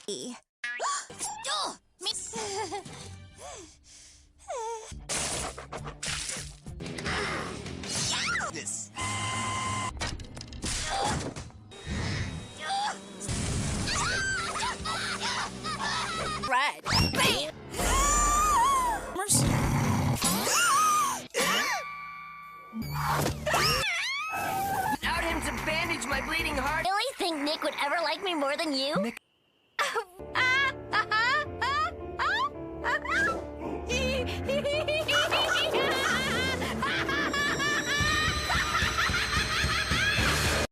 This. Red. Bam! Without him to bandage my bleeding heart. Really think Nick would ever like me more than you? Nick